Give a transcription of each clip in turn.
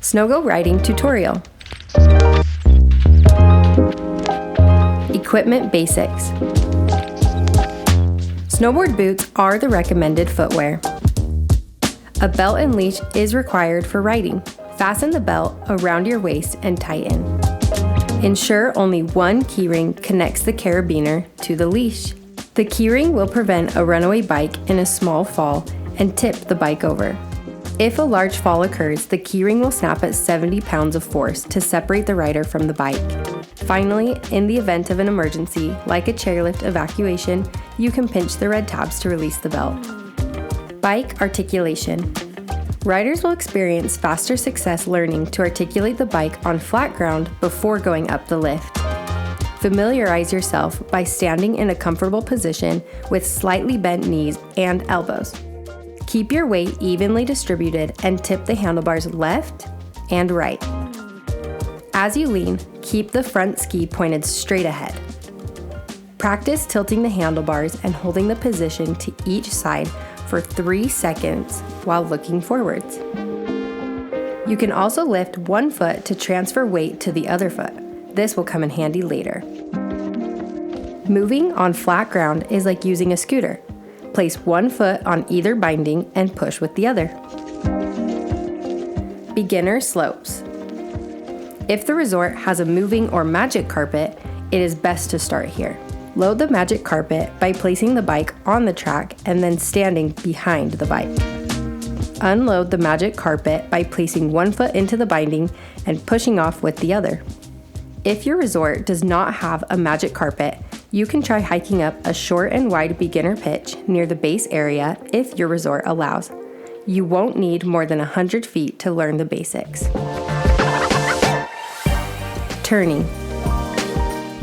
SNO-GO riding tutorial. Equipment basics. Snowboard boots are the recommended footwear. A belt and leash is required for riding. Fasten the belt around your waist and tighten. Ensure only one keyring connects the carabiner to the leash. The keyring will prevent a runaway bike in a small fall and tip the bike over. If a large fall occurs, the keyring will snap at 70 pounds of force to separate the rider from the bike. Finally, in the event of an emergency, like a chairlift evacuation, you can pinch the red tabs to release the belt. Bike articulation. Riders will experience faster success learning to articulate the bike on flat ground before going up the lift. Familiarize yourself by standing in a comfortable position with slightly bent knees and elbows. Keep your weight evenly distributed and tip the handlebars left and right. As you lean, keep the front ski pointed straight ahead. Practice tilting the handlebars and holding the position to each side for 3 seconds while looking forwards. You can also lift one foot to transfer weight to the other foot. This will come in handy later. Moving on flat ground is like using a scooter. Place one foot on either binding and push with the other. Beginner slopes. If the resort has a moving or magic carpet, it is best to start here. Load the magic carpet by placing the bike on the track and then standing behind the bike. Unload the magic carpet by placing one foot into the binding and pushing off with the other. If your resort does not have a magic carpet, you can try hiking up a short and wide beginner pitch near the base area if your resort allows. You won't need more than 100 feet to learn the basics. Turning.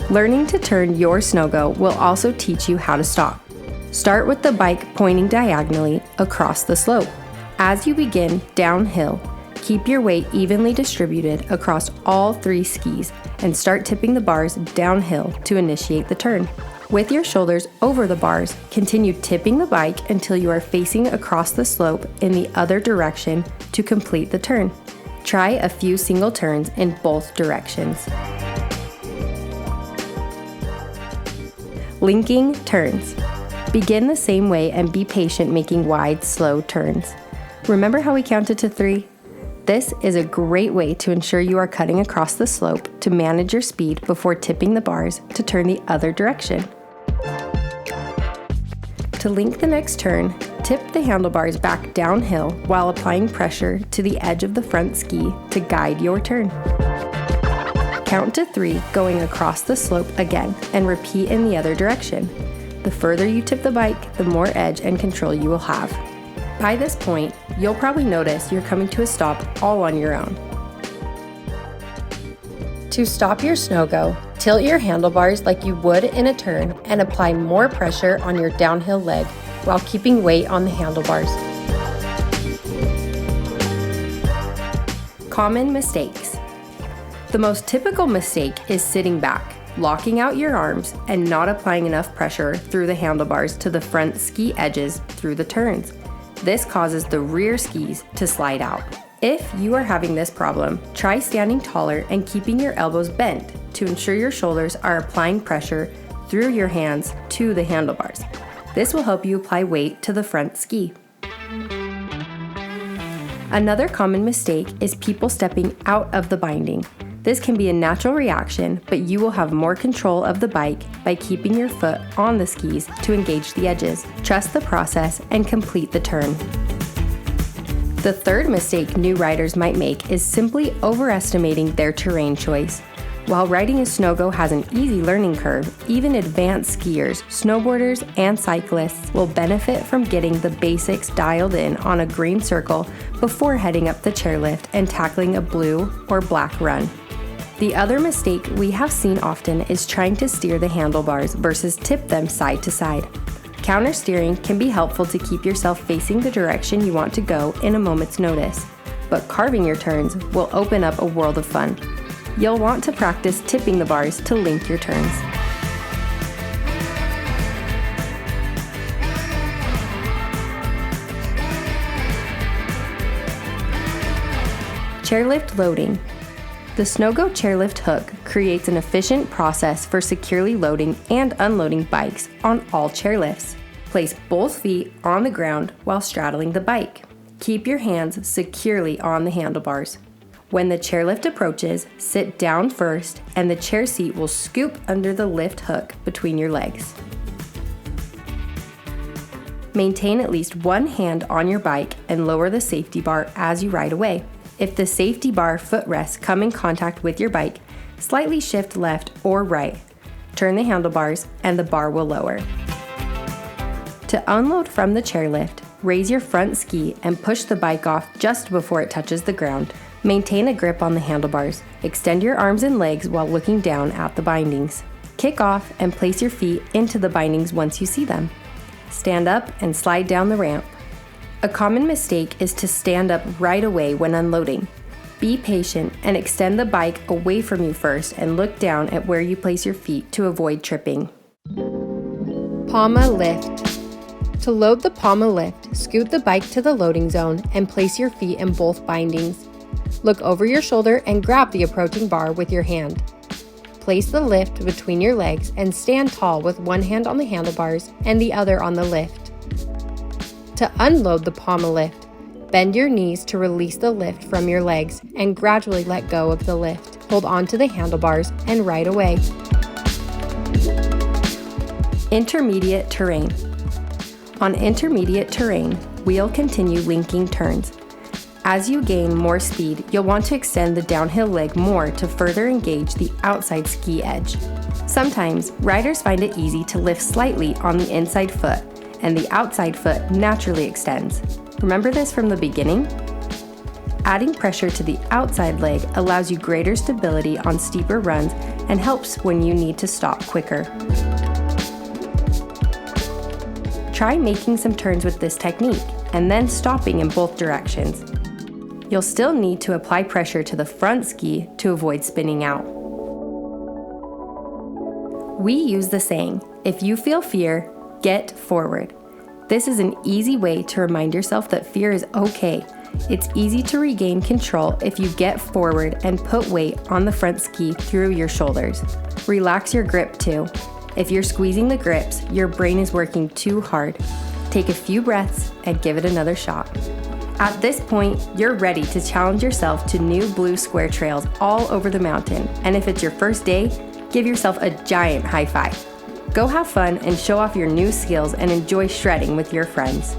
Learning to turn your SNO-GO will also teach you how to stop. Start with the bike pointing diagonally across the slope. As you begin downhill, keep your weight evenly distributed across all 3 skis and start tipping the bars downhill to initiate the turn. With your shoulders over the bars, continue tipping the bike until you are facing across the slope in the other direction to complete the turn. Try a few single turns in both directions. Linking turns. Begin the same way and be patient making wide, slow turns. Remember how we counted to 3? This is a great way to ensure you are cutting across the slope to manage your speed before tipping the bars to turn the other direction. To link the next turn, tip the handlebars back downhill while applying pressure to the edge of the front ski to guide your turn. Count to 3 going across the slope again and repeat in the other direction. The further you tip the bike, the more edge and control you will have. By this point, you'll probably notice you're coming to a stop all on your own. To stop your SNO-GO, tilt your handlebars like you would in a turn and apply more pressure on your downhill leg while keeping weight on the handlebars. Common mistakes. The most typical mistake is sitting back, locking out your arms, and not applying enough pressure through the handlebars to the front ski edges through the turns. This causes the rear skis to slide out. If you are having this problem, try standing taller and keeping your elbows bent to ensure your shoulders are applying pressure through your hands to the handlebars. This will help you apply weight to the front ski. Another common mistake is people stepping out of the binding. This can be a natural reaction, but you will have more control of the bike by keeping your foot on the skis to engage the edges. Trust the process and complete the turn. The third mistake new riders might make is simply overestimating their terrain choice. While riding a SNO-GO has an easy learning curve, even advanced skiers, snowboarders, and cyclists will benefit from getting the basics dialed in on a green circle before heading up the chairlift and tackling a blue or black run. The other mistake we have seen often is trying to steer the handlebars versus tip them side to side. Counter steering can be helpful to keep yourself facing the direction you want to go in a moment's notice, but carving your turns will open up a world of fun. You'll want to practice tipping the bars to link your turns. Chairlift loading. The SNO-GO chairlift hook creates an efficient process for securely loading and unloading bikes on all chairlifts. Place both feet on the ground while straddling the bike. Keep your hands securely on the handlebars. When the chairlift approaches, sit down first and the chair seat will scoop under the lift hook between your legs. Maintain at least one hand on your bike and lower the safety bar as you ride away. If the safety bar footrests come in contact with your bike, slightly shift left or right. Turn the handlebars and the bar will lower. To unload from the chairlift, raise your front ski and push the bike off just before it touches the ground. Maintain a grip on the handlebars. Extend your arms and legs while looking down at the bindings. Kick off and place your feet into the bindings once you see them. Stand up and slide down the ramp. A common mistake is to stand up right away when unloading. Be patient and extend the bike away from you first and look down at where you place your feet to avoid tripping. PAMA lift. To load the PAMA lift, scoot the bike to the loading zone and place your feet in both bindings. Look over your shoulder and grab the approaching bar with your hand. Place the lift between your legs and stand tall with one hand on the handlebars and the other on the lift. To unload the PAMA lift, bend your knees to release the lift from your legs and gradually let go of the lift. Hold on to the handlebars and ride away. Intermediate terrain. On intermediate terrain, we'll continue linking turns. As you gain more speed, you'll want to extend the downhill leg more to further engage the outside ski edge. Sometimes, riders find it easy to lift slightly on the inside foot, and the outside foot naturally extends. Remember this from the beginning? Adding pressure to the outside leg allows you greater stability on steeper runs and helps when you need to stop quicker. Try making some turns with this technique and then stopping in both directions. You'll still need to apply pressure to the front ski to avoid spinning out. We use the saying, if you feel fear, get forward. This is an easy way to remind yourself that fear is okay. It's easy to regain control if you get forward and put weight on the front ski through your shoulders. Relax your grip too. If you're squeezing the grips, your brain is working too hard. Take a few breaths and give it another shot. At this point, you're ready to challenge yourself to new blue square trails all over the mountain. And if it's your first day, give yourself a giant high five. Go have fun and show off your new skills and enjoy shredding with your friends.